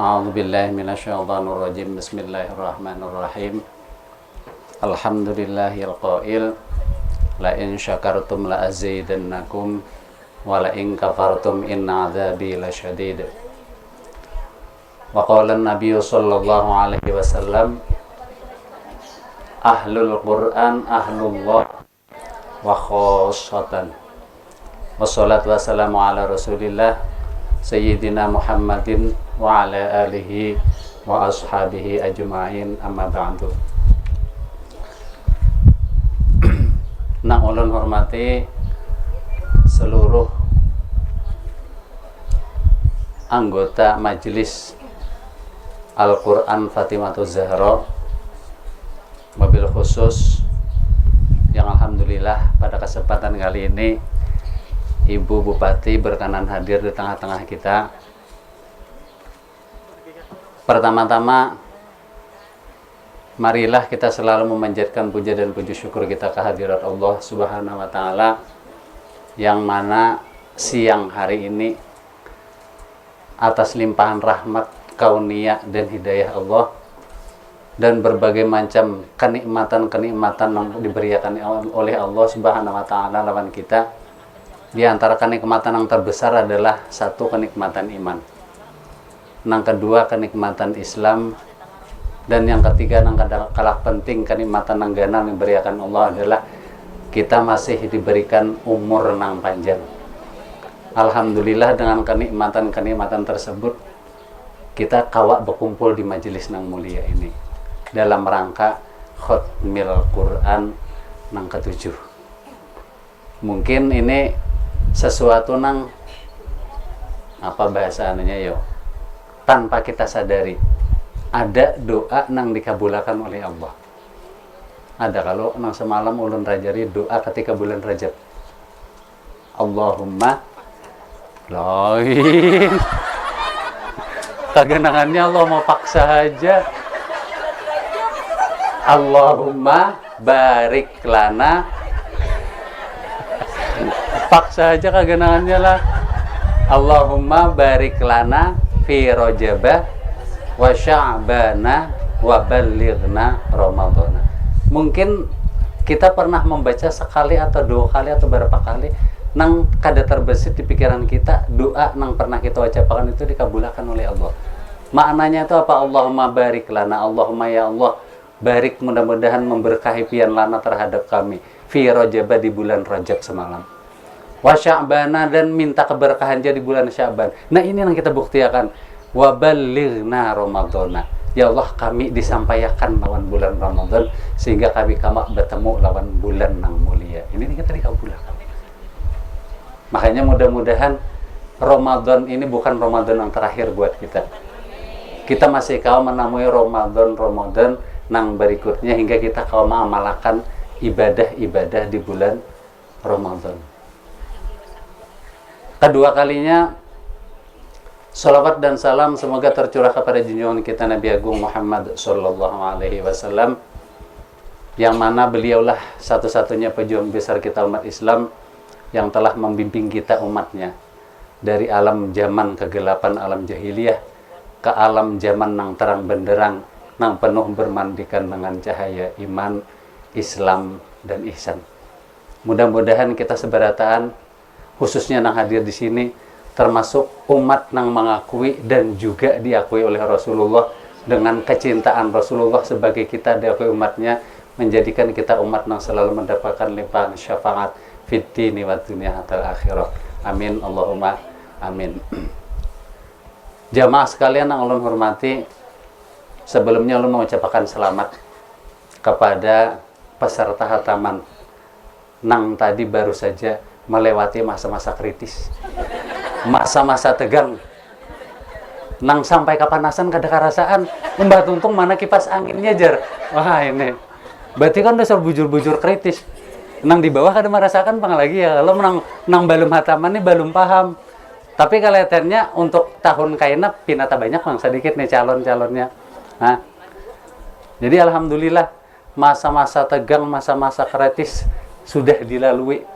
A'udzu billahi minasyaitonir rajim. Bismillahirrahmanirrahim. Alhamdulillahil qail la in syakartum la azidannakum wa la in kafartum inna 'adzabi lasyadid. Wa qala an-nabiy sallallahu alaihi wasallam ahlul Qur'an ahlullah wa khassatan. Wassalatu wassalamu ala Rasulillah Sayyidina Muhammadin wa ala alihi wa ashabihi ajma'in, amma ba'du. Nang ulun hormati seluruh anggota Majelis Al-Quran Fatimatu Zahra, mobil khusus yang alhamdulillah pada kesempatan kali ini Ibu Bupati berkenan hadir di tengah-tengah kita. Pertama-tama, marilah kita selalu memanjatkan puja dan puji syukur kita kehadirat Allah Subhanahu wa Ta'ala, yang mana siang hari ini atas limpahan rahmat kauniyah dan hidayah Allah dan berbagai macam kenikmatan-kenikmatan yang diberikan oleh Allah Subhanahu wa Ta'ala lawan kita. Di antara kenikmatan yang terbesar adalah satu, kenikmatan iman. Yang kedua, kenikmatan Islam. Dan yang ketiga, yang kalah penting, kenikmatan yang gana yang diberikan Allah adalah kita masih diberikan umur yang panjang. Alhamdulillah dengan kenikmatan-kenikmatan tersebut kita kawak berkumpul di majelis nang mulia ini dalam rangka Khatmil Quran nang ketujuh. Mungkin ini sesuatu nang apa bahasannya yo, tanpa kita sadari ada doa nang dikabulkan oleh Allah. Ada kalau nang semalam ulun rajari doa ketika bulan Rajab, Allahumma lain kagenangannya Allah mau paksa aja, Allahumma barik lana, paksa aja kagenangannya lah, Allahumma barik lana fi rajabah wa sya'bana wa ballighna ramadhana. Mungkin kita pernah membaca sekali atau dua kali atau berapa kali nang kada terbesit di pikiran kita, doa nang pernah kita ucapkan itu dikabulkan oleh Allah. Maknanya itu apa? Allahumma barik lana, Allahumma ya Allah barik, mudah-mudahan memberkahi pian lana terhadap kami fi rajabah, di bulan Rajab semalam, wa sya'bana, dan minta keberkahan di bulan Sya'ban. Nah ini yang kita buktikan, wa ballighna ramadhana, ya Allah kami disampaikan lawan bulan Ramadan sehingga kami bertemu lawan bulan nang mulia ini kita dikabulkan. Makanya mudah-mudahan Ramadan ini bukan Ramadan yang terakhir buat kita. Kita masih kau menemui Ramadan nang berikutnya hingga kita kau mengamalkan ibadah-ibadah di bulan Ramadan. Kedua kalinya salawat dan salam semoga tercurah kepada junjungan kita Nabi Agung Muhammad sallallahu alaihi wasallam, yang mana beliaulah satu-satunya pejuang besar kita umat Islam yang telah membimbing kita umatnya dari alam zaman kegelapan alam jahiliyah ke alam zaman nang terang benderang nang penuh bermandikan dengan cahaya iman, Islam dan ihsan. Mudah-mudahan kita seberataan khususnya nang hadir di sini termasuk umat nang mengakui dan juga diakui oleh Rasulullah, dengan kecintaan Rasulullah sebagai kita diakui umatnya, menjadikan kita umat nang selalu mendapatkan limpahan syafaat fid dini wa dunya hatta akhirah. Amin Allahumma amin. Jamaah sekalian yang ulun hormati, sebelumnya ulun mengucapkan selamat kepada peserta hataman nang tadi baru saja melewati masa-masa kritis, masa-masa tegang, nang sampai kapanasan kada karasaan, mbah tuntung mana kipas anginnya jar. Wah ini berarti kan udah bujur-bujur kritis. Nang di bawah kada merasakan pang lagi ya, kalau nang balum hataman nih balum paham. Tapi kelihatannya untuk tahun kaina pinata banyak bang, sedikit nih calon-calonnya. Nah, jadi alhamdulillah masa-masa tegang, masa-masa kritis sudah dilalui.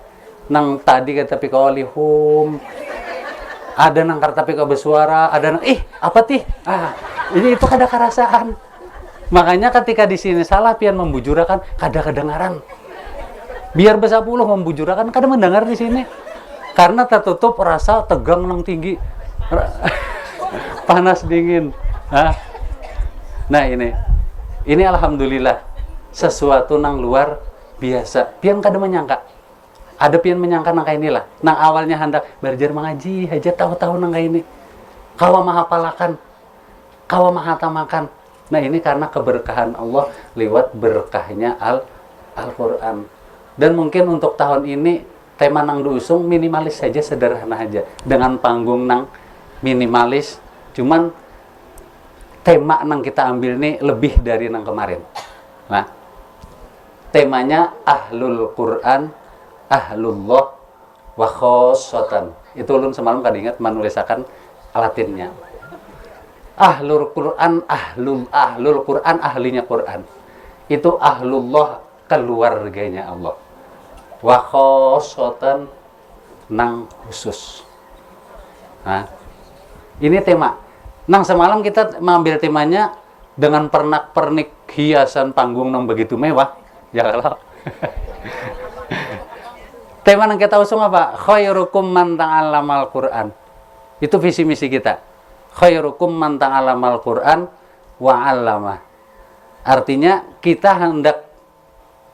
Nang tadi kata pikolihum Ada nang tapi bersuara, ada nang apa tih? Ini itu kada kerasaan. Makanya ketika di sini salah pian membujurakan kada kedengaran. Biar besapuluh membujurakan kada mendengar di sini. Karena tertutup rasa tegang nang tinggi. Panas dingin. Nah ini alhamdulillah sesuatu nang luar biasa. Pian kada menyangka. Ada pian menyangka nang kayak inilah. Nang awalnya hendak belajar mengaji aja tahu-tahu nang kayak ini. Kawa mahapalakan, kawa mahatamakan. Nah ini karena keberkahan Allah lewat berkahnya Al-Quran. Dan mungkin untuk tahun ini tema nang diusung minimalis saja, sederhana aja. Dengan panggung nang minimalis. Cuman tema nang kita ambil ini lebih dari nang kemarin. Nah, temanya Ahlul Quran, Ahlullah wa khosotan. Itu ulun semalam kada ingat menulisakan Latinnya. Ahlul Quran, Ahlul Quran, ahlinya Quran. Itu Ahlullah, keluarganya Allah. Wa khosotan, nang khusus. Nah, ini tema. Nang semalam kita mengambil temanya dengan pernak-pernik hiasan panggung nang begitu mewah. Ya kalau. Tema yang kita usung apa? Khairukum man ta'allamal Qur'an. Itu visi misi kita. Khairukum man ta'allamal Qur'an wa 'allamah. Artinya kita hendak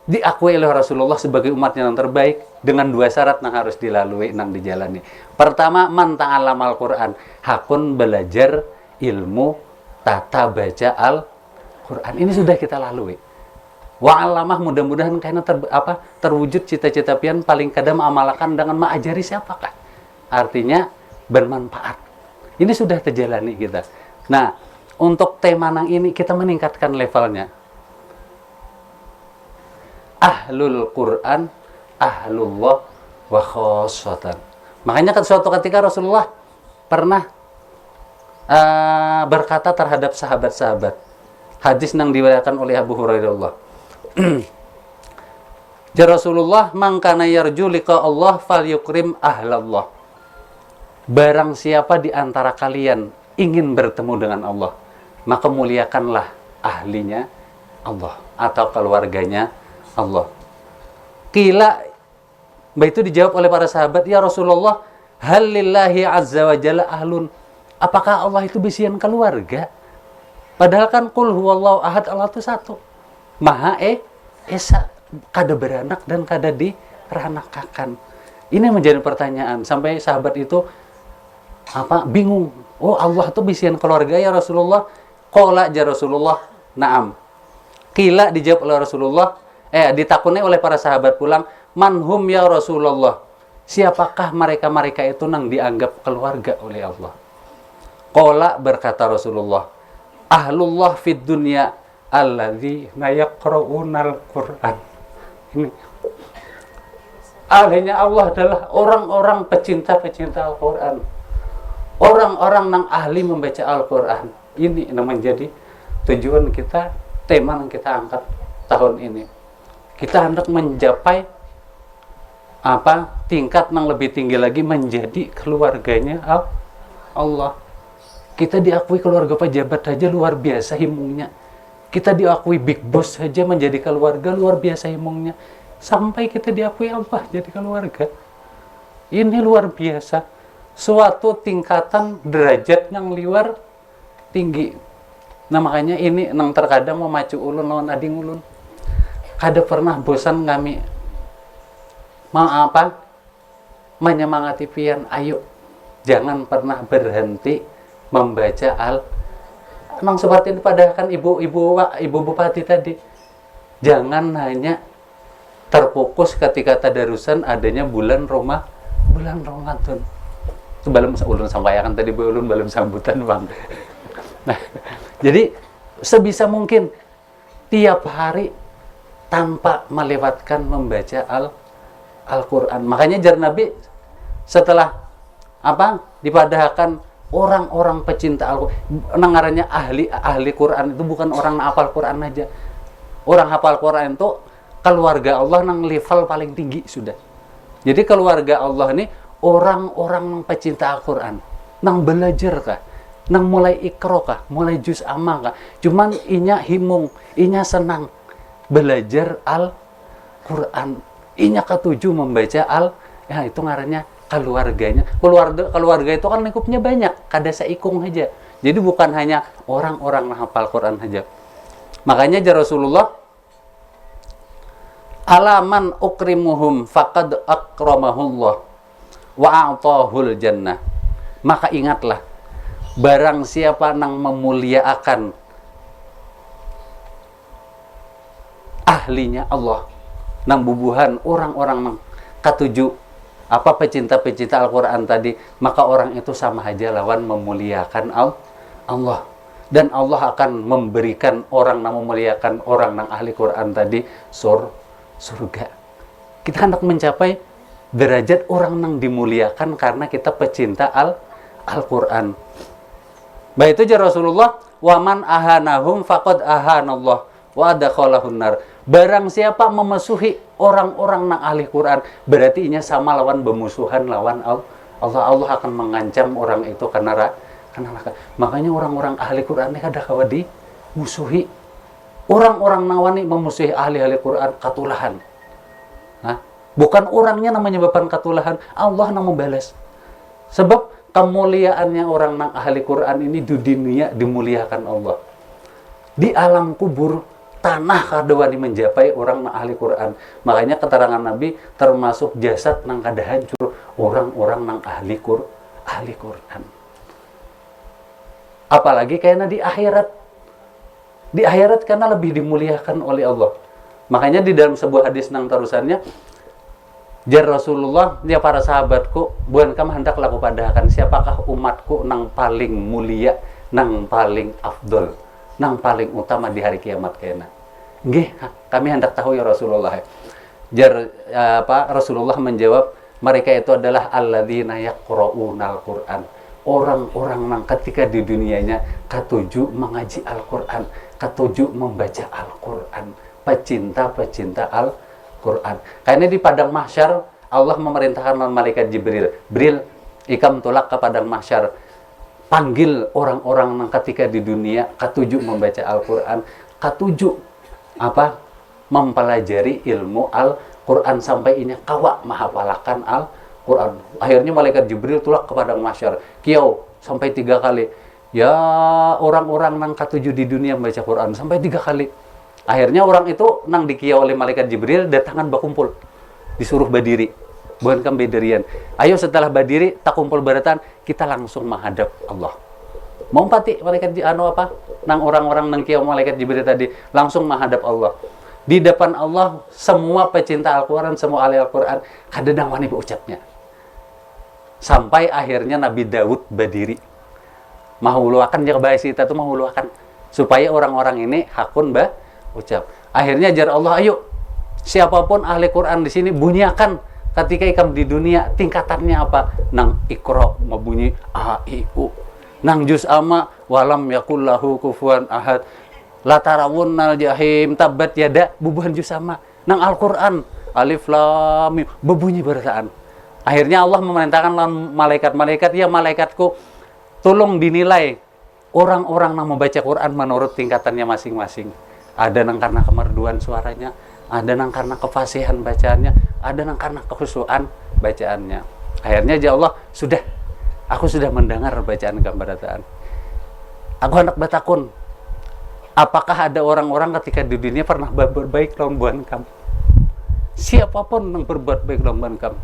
diakui oleh Rasulullah sebagai umatnya yang terbaik dengan dua syarat yang harus dilalui nang dijalani. Pertama, man ta'allamal Qur'an, hakun belajar ilmu tata baca Al-Qur'an. Ini sudah kita lalui. Wa alamah, mudah-mudahan karena terwujud cita-cita pian paling kadang mengamalkan dengan mengajari siapakah. Artinya bermanfaat. Ini sudah terjalani kita. Nah, untuk tema nang ini kita meningkatkan levelnya. Ahlul Quran, Ahlullah wa khosotan. Makanya suatu ketika Rasulullah pernah berkata terhadap sahabat-sahabat. Hadis nang diriwayatkan oleh Abu Hurairah. Ya Rasulullah, man kana yarju liqa Allah falyukrim ahlallah. Barang siapa di antara kalian ingin bertemu dengan Allah, maka muliakanlah ahlinya Allah atau keluarganya Allah. Qila, itu dijawab oleh para sahabat, ya Rasulullah, hal lillahi azza wa jalla ahlun. Apakah Allah itu bisian keluarga? Padahal kan qul huwallahu ahad, Allah itu satu. Maha esa, kada beranak dan kada diranakakan. Ini menjadi pertanyaan sampai sahabat itu bingung. Oh, Allah itu bisian keluarga ya Rasulullah. Qala ja Rasulullah, na'am. Qila dijawab oleh Rasulullah, ditakuni oleh para sahabat pulang, manhum ya Rasulullah. Siapakah mereka-mereka itu nang dianggap keluarga oleh Allah? Qala, berkata Rasulullah, ahlullah fid dunya alladzina yaqra'unal Qur'an. Ini ahlinya Allah adalah orang-orang pecinta-pecinta Al-Qur'an. Orang-orang yang ahli membaca Al-Qur'an. Ini yang menjadi tujuan kita, tema yang kita angkat tahun ini. Kita hendak mencapai tingkat yang lebih tinggi lagi, menjadi keluarganya Allah. Kita diakui keluarga pejabat saja luar biasa himungnya. Kita diakui big boss saja menjadi keluarga luar biasa himungnya. Sampai kita diakui Allah jadi keluarga. Ini luar biasa. Suatu tingkatan derajat yang luar tinggi. Nah makanya ini nang terkadang memacu ulun lawan ading ulun. Kada pernah bosan kami menyemangati pian, ayo jangan pernah berhenti membaca Nang seperti itu padahal kan ibu bupati tadi, jangan hanya terfokus ketika tadarusan adanya bulan Ramadan. Itu belum ulun sampaikan tadi, ulun belum sambutan bang. Nah, jadi sebisa mungkin tiap hari tanpa melewatkan membaca Al-Quran. Makanya jar Nabi setelah dipadahkan orang-orang pecinta Al-Quran, nangarannya ahli Quran itu bukan orang hafal Quran aja. Orang hafal Quran itu keluarga Allah nang level paling tinggi sudah. Jadi keluarga Allah ini orang-orang pecinta Al-Quran. nang belajar kah, nang mulai ikro kah, mulai juz amma kah, cuman inya himung, inya senang belajar Al-Quran, inya ketuju membaca ya itu ngarannya keluarganya. Keluarga itu kan lingkupnya banyak, kada seikung aja. Jadi bukan hanya orang-orang hafal Quran aja. Makanya Rasulullah, alaman ukrimuhum faqad akramahullah wa a'tahul jannah. Maka ingatlah, barang siapa nang memuliakan ahlinya Allah, nang bubuhan orang-orang nang katuju apa pecinta-pecinta Al-Quran tadi, maka orang itu sama aja lawan memuliakan Allah. Dan Allah akan memberikan orang nang memuliakan orang nang ahli Quran tadi surga. Kita hendak mencapai derajat orang nang dimuliakan karena kita pecinta Al-Quran. Baik itu Rasulullah, waman ahanahum faqad ahanallah wa adkhalahun nar. Barang siapa memusuhi orang-orang nang ahli Quran, berarti inya sama lawan bermusuhan lawan Allah. Allah akan mengancam orang itu karena makanya orang-orang ahli Quran ini kada kawa dimusuhi. Orang-orang nawani memusuhi ahli-ahli Quran katulahan. Nah, bukan orangnya namanya menyebabkan katulahan, Allah nang membalas. Sebab kemuliaannya orang nang ahli Quran ini di dunia dimuliakan Allah. Di alam kubur tanah kada wani menjapai orang nang ahli Quran. Makanya keterangan Nabi termasuk jasad nang kada hancur orang-orang nang ahli Quran. Apalagi karena di akhirat. Di akhirat karena lebih dimuliakan oleh Allah. Makanya di dalam sebuah hadis nang terusannya, jar Rasulullah, ya para sahabatku, bukan kamu hendak laku padahakan siapakah umatku nang paling mulia, nang paling afdol, nang paling utama di hari kiamat kena. Nggih, kami hendak tahu ya Rasulullah. Jar Rasulullah menjawab, mereka itu adalah alladzina yaqra'unal Qur'an. Orang-orang yang ketika di dunianya ketujuh mengaji Al-Quran, ketujuh membaca Al-Quran, pecinta Al-Quran. Karena di padang mahsyar Allah memerintahkan malaikat Jibril, ikam tolak ke padang mahsyar, panggil orang-orang yang ketika di dunia ketujuh membaca Al-Quran, ketujuh mempelajari ilmu Al-Quran sampai ini kawa menghafalkan Al-Quran. Akhirnya malaikat Jibril tulak ke padang mahsyar, kiau sampai 3 kali. Ya orang-orang nang ketujuh di dunia membaca Quran sampai 3 kali. Akhirnya orang itu nang dikiau oleh malaikat Jibril, datangan bakumpul, disuruh berdiri, bukan kan bederian. Ayo setelah berdiri tak kumpul beratan, kita langsung menghadap Allah. Mau pati malaikat nang orang-orang nang kiau malaikat Jibril tadi langsung menghadap Allah. Di depan Allah semua pecinta Al-Quran, semua ahli Al-Quran kada nangwani berucapnya. Sampai akhirnya Nabi Daud berdiri. Mahuluakan dia bahasa kita tuh mahuluakan supaya orang-orang ini hakun ucap. Akhirnya jar Allah, ayo siapapun ahli Quran di sini bunyikan ketika ikam di dunia tingkatannya apa? Nang Iqra mabunyi a i u. Nang juz amma walam yakul lahu kufuwan ahad. La tarawunnal jahim tabbat yada bubuhan juz amma. Nang Al-Quran alif lam mim bebunyi berataan. Akhirnya Allah memerintahkan malaikat-malaikat, ya malaikatku, tolong dinilai orang-orang yang membaca Quran menurut tingkatannya masing-masing. Ada yang karena kemerduan suaranya, ada yang karena kefasihan bacaannya, ada yang karena kekhusyuan bacaannya. Akhirnya ya Allah, aku sudah mendengar bacaan gambaratan. Aku hendak batakun, apakah ada orang-orang ketika di dunia pernah berbuat baik lawan buan kamu? Siapapun yang berbuat baik lawan buan kamu,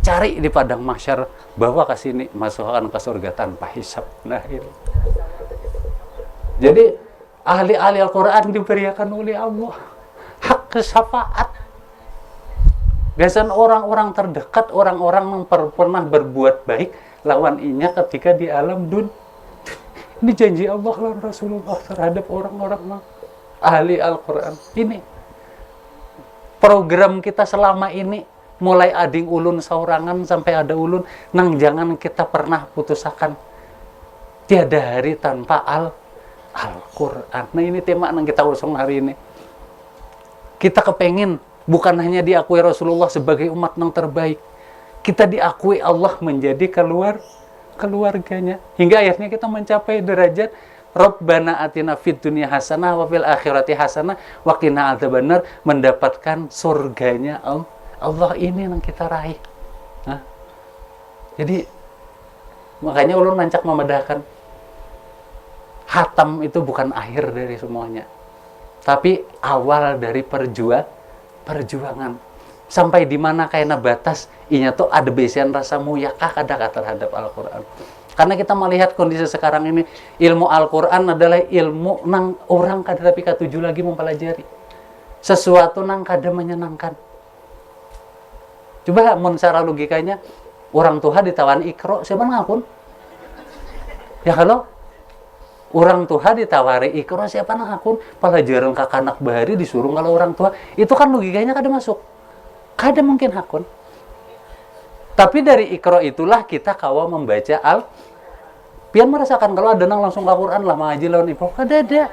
cari di padang mahsyar, bawa ke sini, masukkan ke surga tanpa hisab. Nah ini. Jadi ahli-ahli Al-Quran diberikan oleh Allah hak syafaat. Biasanya orang-orang terdekat, orang-orang yang pernah berbuat baik lawan inya ketika di alam dunia. Ini janji Allah lawan Rasulullah terhadap orang-orang ahli Al-Quran. Ini program kita selama ini, mulai ading ulun saurangan sampai ada ulun nang jangan kita pernah putusakan tiada hari tanpa Al-Quran. Nah ini tema yang kita usung hari ini. Kita kepengin bukan hanya diakui Rasulullah sebagai umat yang terbaik, kita diakui Allah menjadi keluarganya. Hingga akhirnya kita mencapai derajat Rabbana atina fid dunya hasanah wa fil akhirati hasanah wa qina adzabannar, mendapatkan surganya Allah ini yang kita raih. Nah, jadi makanya ulun nancak memedahkan hatam itu bukan akhir dari semuanya, tapi awal dari perjuangan. Sampai di mana kayaknya batas inya tuh ada besian rasa muyakah kadang terhadap Al-Qur'an. Karena kita melihat kondisi sekarang ini, ilmu Al-Qur'an adalah ilmu nang orang kada tapi katuju lagi mempelajari. Sesuatu nang kada menyenangkan. Coba mun secara logikanya, orang tua ditawan Iqra, siapa ngakun? Ya kalau orang tua ditawari Iqra, siapa ngakun? Pelajaran kakanak bahari disuruh kalau orang tua, itu kan logikanya kada masuk. Kada mungkin hakun. Tapi dari Iqra itulah kita kawa membaca pian merasakan kalau ada nang langsung ke Quran lah ngaji lawan Iqra, kada ada.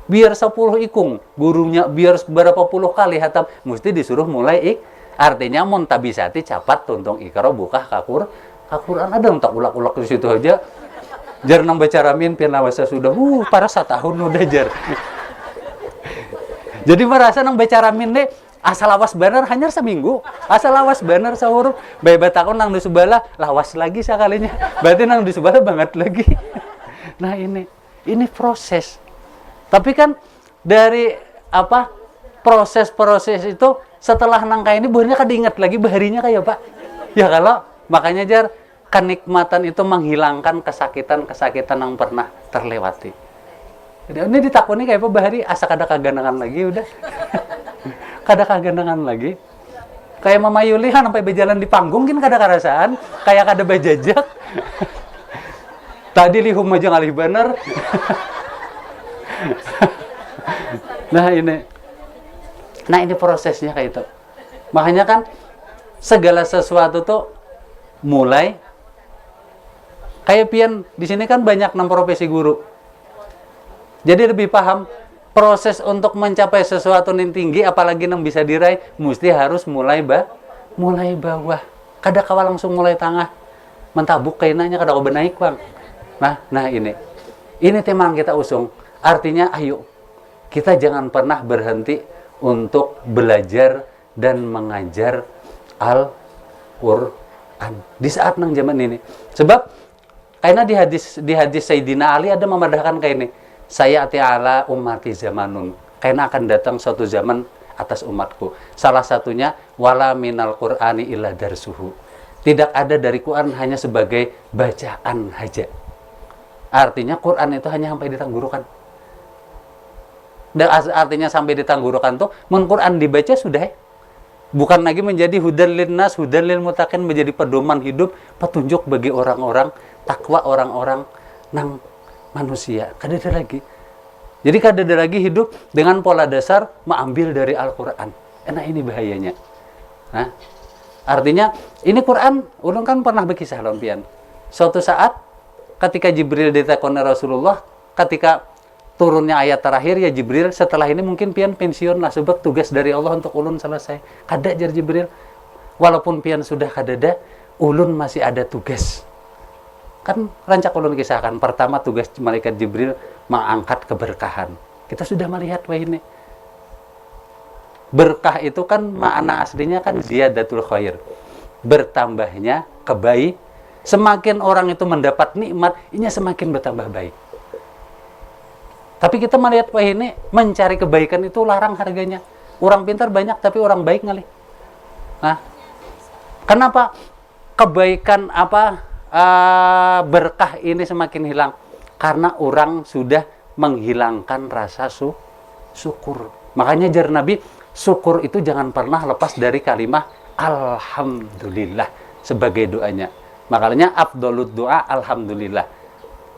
Biar 10 ikung, gurunya biar berapa puluh kali hatam, mesti disuruh mulai artinya mun tabisati capat tuntung Iqra buka ke Quran, ada tak ulak-ulak di situ aja. Jar nang baca ramin pian lawasa sudah para 1 tahun udah jar. Jadi merasa nang baca ramin deh asal lawas bener hanya seminggu, asal lawas bener sahur, bebat aku nang di sebelah lawas lagi sekalinya, berarti nang di sebelah banget lagi. Nah ini proses. Tapi kan dari proses itu setelah nangka ini buahnya kan diingat lagi baharinya kayak Pak. Ya kalau makanya jar kenikmatan itu menghilangkan kesakitan yang pernah terlewati. Jadi ini ditakuni kayak apa bahari asa kada kaganangan lagi udah. Kada kaganangan lagi. Kayak Mama Yulihan sampai berjalan di panggung kan kada karasaan, kayak kada bajajak. Tadi lihum aja ngalih bener. Nah ini prosesnya kayak itu. Makanya kan segala sesuatu tuh mulai kayak pian di sini kan banyak 6 profesi guru. Jadi lebih paham proses untuk mencapai sesuatu yang tinggi, apalagi yang bisa diraih, mesti harus mulai bawah. Kada kawa langsung mulai tengah. Mentabuk kainanya kada kawa naik bang. Nah ini tema yang kita usung. Artinya ayo kita jangan pernah berhenti untuk belajar dan mengajar Al-Qur'an di saat nang zaman ini. Sebab karena di hadis Sayyidina Ali ada memadahkan kayak ini. Saya ala ummati zamanun. Karena akan datang suatu zaman atas umatku. Salah satunya wala minal Qur'ani illa darsuhu. Tidak ada dari Quran hanya sebagai bacaan saja. Artinya Quran itu hanya sampai ditanggurukan. Dan artinya sampai ditanggurukan tuh mun Quran dibaca sudah. Bukan lagi menjadi hudan linnas, hudan lil muttaqin, menjadi pedoman hidup, petunjuk bagi orang-orang takwa, orang-orang nang manusia. Kada ada lagi. Jadi kada ada lagi hidup dengan pola dasar mengambil dari Al-Qur'an. Nah ini bahayanya. Nah, artinya ini Quran, ulun kan pernah berkisah lawan pian. Suatu saat ketika Jibril ditakoni Rasulullah, ketika turunnya ayat terakhir ya Jibril, setelah ini mungkin pian pensiun lah sebab tugas dari Allah untuk ulun selesai. Kada jar Jibril. Walaupun pian sudah kadada, ulun masih ada tugas. Kan rancak ulun kisahkan, pertama tugas malaikat Jibril mengangkat keberkahan. Kita sudah melihat wah ini. Berkah itu kan makna aslinya kan ziyadatul khair. Bertambahnya kebaik. Semakin orang itu mendapat nikmat, ini semakin bertambah baik. Tapi kita melihat wah ini mencari kebaikan itu larang harganya. Orang pintar banyak tapi orang baik ngalih. Nah, kenapa kebaikan berkah ini semakin hilang? Karena orang sudah menghilangkan rasa syukur. Makanya jar Nabi, syukur itu jangan pernah lepas dari kalimat alhamdulillah sebagai doanya. Makanya afdolud doa alhamdulillah.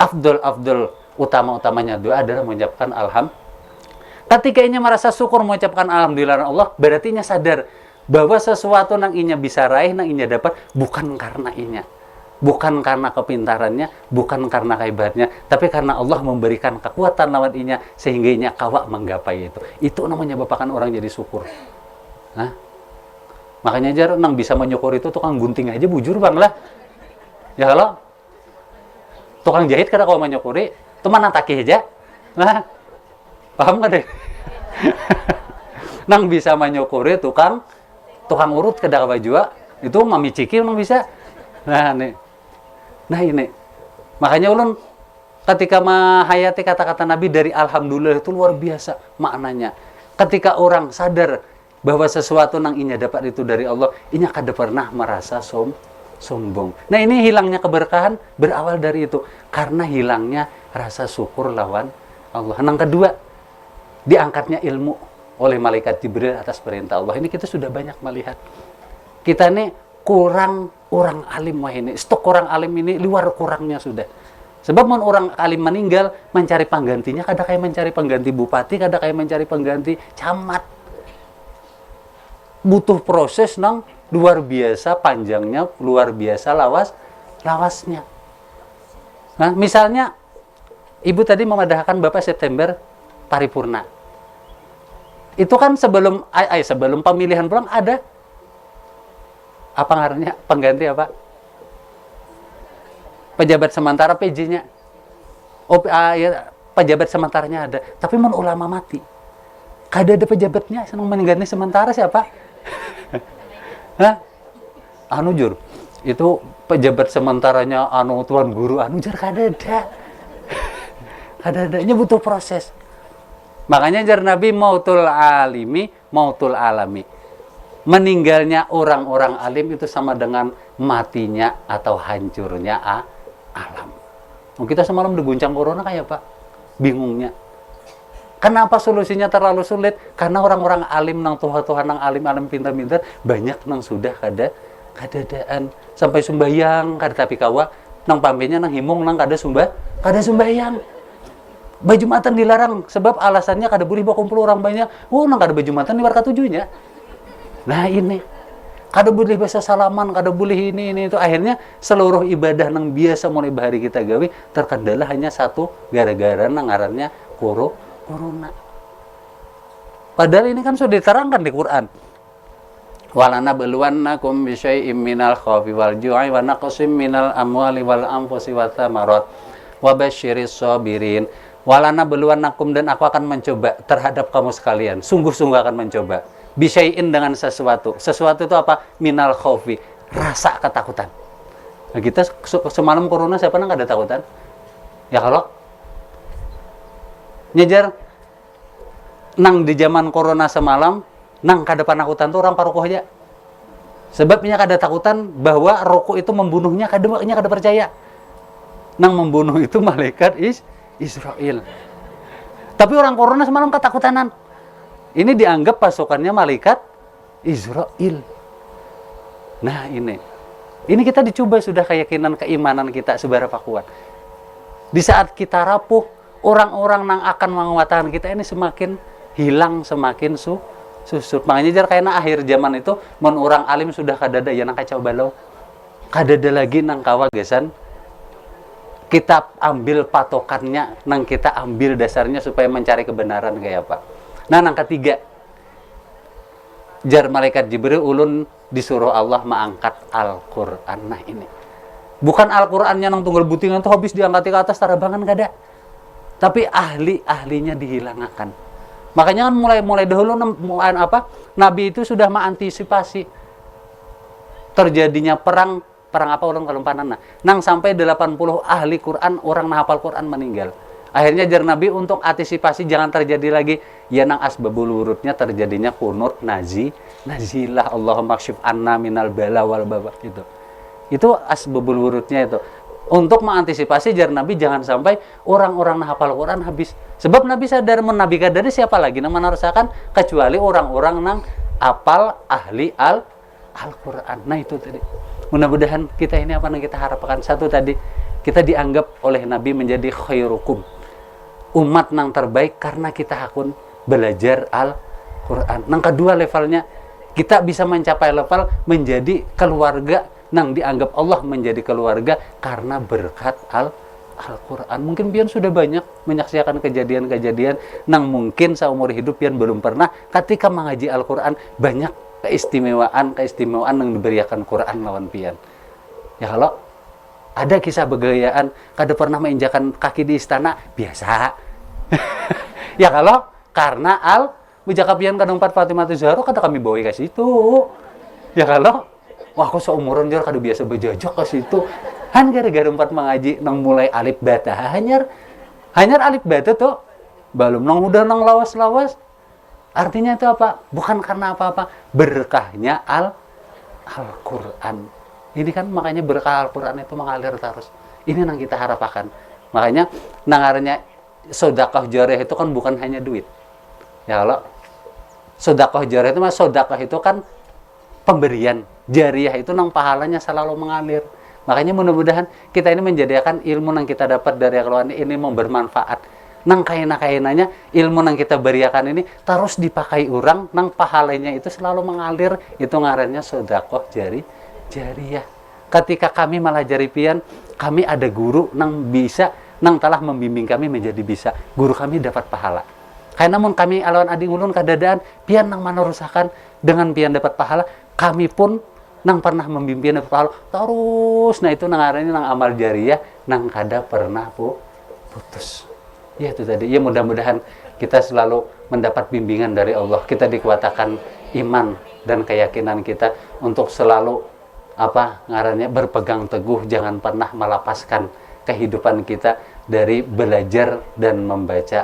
Afdol utama-utamanya doa adalah mengucapkan alhamdulillah. Ketika inya merasa syukur mengucapkan alhamdulillah Allah, berarti inya sadar bahwa sesuatu yang inya bisa raih, yang inya dapat bukan karena inya. Bukan karena kepintarannya, bukan karena hebatnya, tapi karena Allah memberikan kekuatan lewat inya sehingga inya kawak menggapai itu. Itu namanya bapakan orang jadi syukur. Nah, makanya jar nang bisa menyukur itu tukang gunting aja bujur bang lah. Ya kalau tukang jahit kada kau menyukuri itu mana takih aja. Nah, paham kan deh? Nang bisa menyukuri tukang urut kada baju itu mami ciki nang bisa. Nah ini makanya ulun ketika menghayati kata-kata Nabi dari alhamdulillah itu luar biasa maknanya. Ketika orang sadar bahwa sesuatu nang inya dapat itu dari Allah, inya kada pernah merasa sombong. Nah ini hilangnya keberkahan berawal dari itu, karena hilangnya rasa syukur lawan Allah. Nang kedua, diangkatnya ilmu oleh malaikat Jibril atas perintah Allah. Ini kita sudah banyak melihat. Kita nih kurang orang alim, wah ini stok orang alim ini luar kurangnya sudah. Sebab mau orang alim meninggal, mencari penggantinya kada kayak mencari pengganti bupati, kada kayak mencari pengganti camat. Butuh proses nang luar biasa panjangnya, luar biasa lawasnya. Nah, misalnya Ibu tadi memadahkan Bapak September paripurna. Itu kan sebelum pemilihan pulang ada apa ngarannya? Pengganti apa? Pejabat sementara PJ-nya. Ya, pejabat sementaranya ada. Tapi mun ulama mati, kada ada pejabatnya, senang mengganti sementara siapa? Hah? Anu jur, itu pejabat sementaranya tuan guru jur kada ada. Kada adanya butuh proses. Makanya jar Nabi mautul alami. Meninggalnya orang-orang alim itu sama dengan matinya atau hancurnya alam. Kita semalam diguncang corona kayak apa? Bingungnya. Kenapa solusinya terlalu sulit? Karena orang-orang alim nang Tuhan nang alim pintar-pintar banyak nang sudah kadadaan sampai sumbayang kada tapi kawa nang pampenya nang himung nang kada sumbayang. Baju Jumatan dilarang sebab alasannya kada boleh berkumpul orang banyak. Nang kada baju Jumatan di warga tujuhnya. Nah ini kada boleh bahasa salaman, kada boleh ini itu. Akhirnya seluruh ibadah nang biasa mulai bahari kita gawe terkendala hanya satu gara-gara nang ngarannya corona. Padahal ini kan sudah diterangkan di Quran. Walana beluannakum bisyai'im minal khawfi wal ju'i wa naqsim minal amwali wal anfusi wat thamarat wa basyiris sabirin. Walana beluannakum, dan aku akan mencoba terhadap kamu sekalian. Sungguh-sungguh akan mencoba. Bisyai'in dengan sesuatu. Sesuatu itu apa? Minal khawfi, rasa ketakutan. Nah, kita semalam corona siapa nang ada takutan? Ya kalau nyejar nang di zaman corona semalam nang kada panakutan tuh orang parokoh aja. Sebabnya kada takutan bahwa rokok itu membunuhnya, kada percaya. Nang membunuh itu malaikat Israel. Tapi orang corona semalam ketakutanan. Ini dianggap pasukannya malaikat Israel. Nah ini kita dicoba sudah keyakinan keimanan kita seberapa kuat. Di saat kita rapuh, orang-orang yang akan menguatkan kita ini semakin hilang, semakin susut. Makanya jar kayaknya akhir zaman itu mun orang alim sudah kadada ya nang kacau balau. Kadada lagi nang kawagesan. Kita ambil patokannya, nang kita ambil dasarnya supaya mencari kebenaran kayak apa. Nah, nang ketiga, jar malaikat Jibril ulun disuruh Allah mengangkat Al-Quran. Nah ini bukan Al-Qurannya nang tunggal butingan tuh habis diangkat ke atas tarabangan kada. Tapi ahlinya dihilangkan. Makanya kan mulai dahulu Nabi itu sudah mengantisipasi terjadinya perang apa orang kalumpanan. Nang sampai 80 ahli Quran, orang hafal Quran meninggal. Akhirnya jar Nabi untuk antisipasi jangan terjadi lagi, ya nang asbabul wurudnya terjadinya kunut nazilah Allahumma kshif anna minal bala wal baba gitu. Itu asbabul wurudnya itu. Untuk mengantisipasi jar Nabi jangan sampai orang-orang hafal Quran habis. Sebab Nabi sadar menabi dari siapa lagi nang menarasakan kecuali orang-orang nang apal ahli Al-Quran. Nah itu tadi. Mudah-mudahan kita ini apa yang kita harapkan. Satu tadi, kita dianggap oleh Nabi menjadi khairukum, umat nang terbaik karena kita hakun belajar Al-Quran. Nang kedua levelnya, kita bisa mencapai level menjadi keluarga nang dianggap Allah menjadi keluarga karena berkat Al-Quran. Mungkin pian sudah banyak menyaksikan kejadian-kejadian nang mungkin seumur hidup pian belum pernah ketika mengaji Al-Quran keistimewaan yang diberikan Quran lawan pian. Ya kalau Ada kisah begayaan kada pernah menginjakan kaki di istana, biasa. Ya kalau karena bujakapian kadang 4 Fatimah Zahra kada kami bawa ke situ. Ya kalau wah aku seumuran jar kada biasa bejajak ke situ. Han gara-gara 4 mengaji nang mulai alif bata hanyar alif bata tuh belum nang udah nang lawas-lawas. Artinya itu apa? Bukan karena apa-apa, berkahnya Al-Qur'an. Ini kan makanya berkah Al-Qur'an itu mengalir terus. Ini yang kita harapkan. Makanya nangarnya sedekah jariyah itu kan bukan hanya duit. Ya kalau sedekah jariyah itu sedekah itu kan pemberian. Jariyah itu nang pahalanya selalu mengalir. Makanya mudah-mudahan kita ini menjadikan ilmu yang kita dapat dari Al-Qur'an ini bermanfaat. Nang kaina-kainanya ilmu yang kita beriakan ini terus dipakai orang, nang pahalanya itu selalu mengalir. Itu ngarannya sedekah jariyah. Ketika kami melajari pian, kami ada guru nang telah membimbing kami menjadi bisa. Guru kami dapat pahala. Karena namun kami alawan ading ulun kadadaan pian nang menerusakan dengan pian dapat pahala, kami pun nang pernah membimbing dapat pahala terus. Nah itu nang ngarannya nang amal jariyah nang kada pernah putus. Ya itu tadi. Ya mudah-mudahan kita selalu mendapat bimbingan dari Allah. Kita dikuatkan iman dan keyakinan kita untuk selalu berpegang teguh, jangan pernah melepaskan kehidupan kita dari belajar dan membaca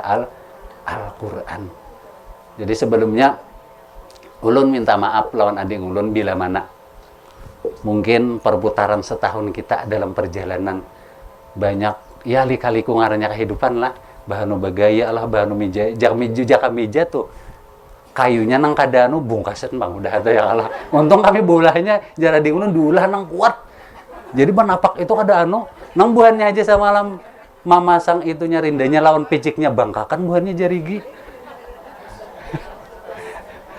Al-Qur'an. Jadi sebelumnya ulun minta maaf lawan adik ulun bila mana mungkin perputaran setahun kita dalam perjalanan banyak ya lika-liku ngarannya kehidupan lah. Bahanu bagaya lah, bahanu meja, jaka meja tuh kayunya nang kadanu bungkasan bang udah ada ya Allah. Untung kami bolanya jara diunun diulah nang kuat. Jadi banapak itu kada nang buahnya aja sama malam mama sang itunya rindanya lawan piciknya bangkakan buahnya jarigi.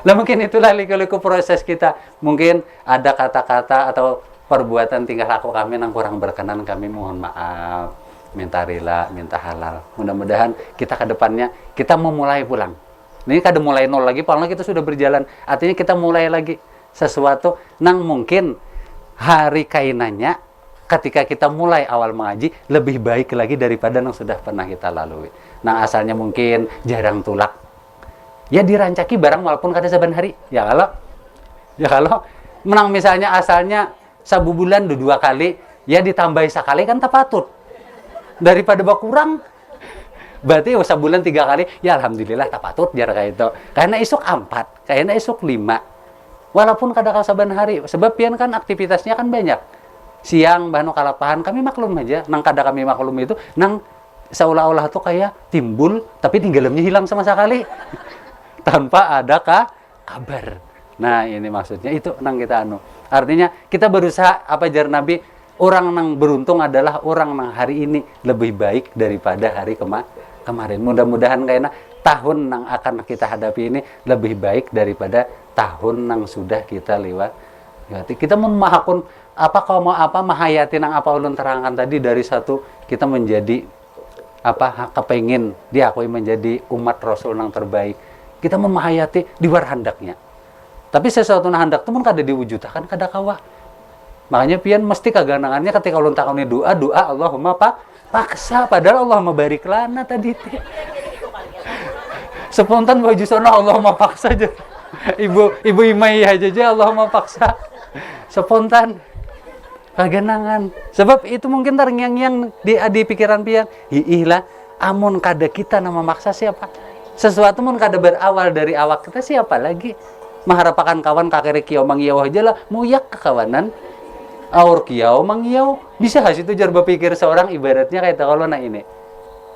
Lah mungkin itulah liku-liku proses kita. Mungkin ada kata-kata atau perbuatan tingkah laku kami yang kurang berkenan, kami mohon maaf. Minta rela, minta halal. Mudah-mudahan kita ke depannya kita memulai pulang. Ini kada mulai nol lagi, padahal kita sudah berjalan. Artinya kita mulai lagi sesuatu nang mungkin hari kainannya ketika kita mulai awal mengaji lebih baik lagi daripada yang sudah pernah kita lalui. Nah asalnya mungkin jarang tulak. Ya dirancaki barang walaupun kada saban hari. Ya kalau menang misalnya asalnya sabu bulan 2 kali, ya ditambahi sekali kan tapatut. Daripada berkurang berarti sebulan 3 kali ya alhamdulillah tak patut jar kayak itu karena isuk 4 kayaknya isuk 5 walaupun kada kasaban hari sebab pian kan aktivitasnya kan banyak siang bahanu kalapahan kami maklum aja nang kada kami maklum itu nang seolah-olah tuh kayak timbul tapi tinggalamnya hilang sama sekali tanpa ada kabar. Nah ini maksudnya itu nang kita artinya kita berusaha apa jar Nabi, orang yang beruntung adalah orang yang hari ini lebih baik daripada hari kemarin. Mudah-mudahan kayaknya tahun yang akan kita hadapi ini lebih baik daripada tahun yang sudah kita lewati. Kita memahakun mahayati nang apa ulun terangkan tadi dari satu kita menjadi kepengin diakui menjadi umat Rasul yang terbaik. Kita memahayati di luar handaknya. Tapi sesuatu yang handak itu pun kada diwujudkan kada kawah. Makanya pian mesti kaganangannya ketika ulun takoni doa Allahumma paksa padahal Allahumma barik lana tadi teh. Spontan baju sono Allahumma paksa aja. Ibu imai aja Allahumma paksa. Spontan kaganangan. Sebab itu mungkin terngiang-ngiang di pikiran pian. Lah amun kada kita nama maksa siapa? Sesuatu mun kada berawal dari awak kita siapa lagi? Mengharapkan kawan kakere kiau mangiau aja lah muyak kekawanan. Aur kiau mangiau bisa hasil itu jar berpikir seorang ibaratnya kayak kalau ini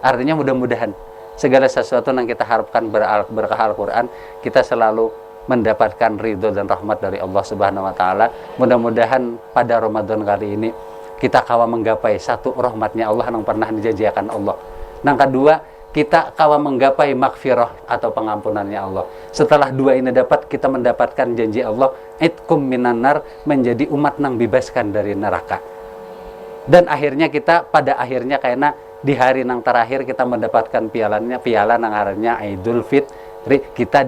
artinya mudah-mudahan segala sesuatu yang kita harapkan berkah Al-Qur'an kita selalu mendapatkan ridho dan rahmat dari Allah Subhanahu wa taala. Mudah-mudahan pada Ramadan kali ini kita kawa menggapai satu rahmatnya Allah yang pernah dijanjikan Allah. Yang kedua kita kawa menggapai maghfirah atau pengampunannya Allah. Setelah 2 ini dapat, kita mendapatkan janji Allah, itkum minan nar, menjadi umat nang bebaskan dari neraka. Dan akhirnya kita pada akhirnya kayaknya di hari nang terakhir kita mendapatkan piala nang arannya Idul Fitri, kita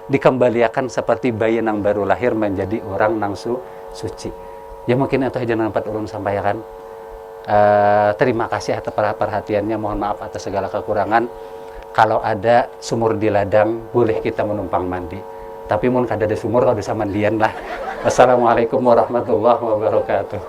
dikembalikan seperti bayi nang baru lahir menjadi orang nang suci. Ya mungkin itu aja dapat ulun sampaikan. Terima kasih atas perhatiannya, mohon maaf atas segala kekurangan. Kalau ada sumur di ladang, boleh kita menumpang mandi. Tapi mun kada ada sumur, kalau bisa mandian lah. Wassalamualaikum warahmatullahi wabarakatuh.